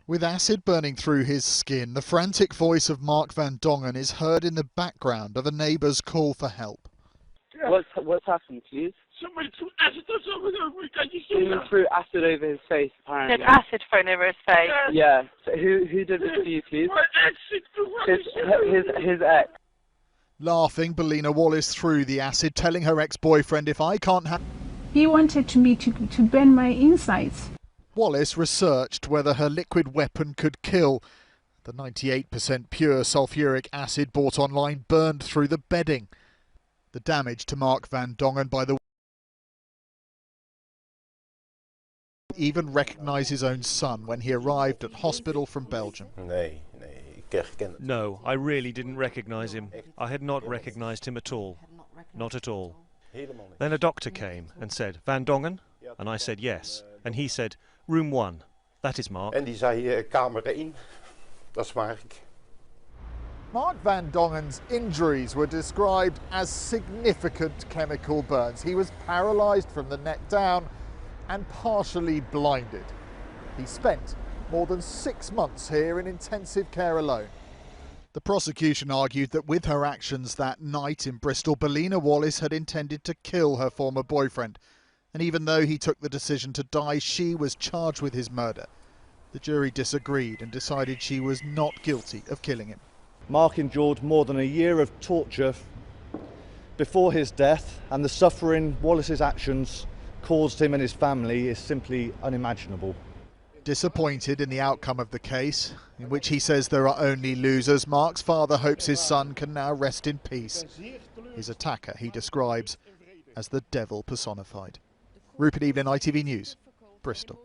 With acid burning through his skin, the frantic voice of Mark Van Dongen is heard in the background of a neighbour's call for help. What's happened, please? Somebody threw acid over there. Can you see Someone that? threw acid over his face, apparently. Did acid thrown over his face? Yeah. So who did this to you, please? My ex, she threw His ex. Laughing, Belina Wallace threw the acid, telling her ex-boyfriend, "If I can't have..." He wanted me to burn my insides. Wallace researched whether her liquid weapon could kill. The 98% pure sulfuric acid bought online burned through the bedding. The damage to Mark Van Dongen by the even recognised his own son when he arrived at hospital from Belgium. No, I really didn't recognise him. I had not recognised him at all. Not at all. Then a doctor came and said, "Van Dongen?" And I said, "Yes." And he said, "Room 1. That is Mark." En die zei kamer 1. Dat is Mark. Mark Van Dongen's injuries were described as significant chemical burns. He was paralysed from the neck down and partially blinded. He spent more than 6 months here in intensive care alone. The prosecution argued that with her actions that night in Bristol, Belina Wallace had intended to kill her former boyfriend. And even though he took the decision to die, she was charged with his murder. The jury disagreed and decided she was not guilty of killing him. Mark endured more than a year of torture before his death, and the suffering Wallace's actions caused him and his family is simply unimaginable. Disappointed in the outcome of the case, in which he says there are only losers, Mark's father hopes his son can now rest in peace. His attacker he describes as the devil personified. Rupert Evelyn, ITV News, Bristol.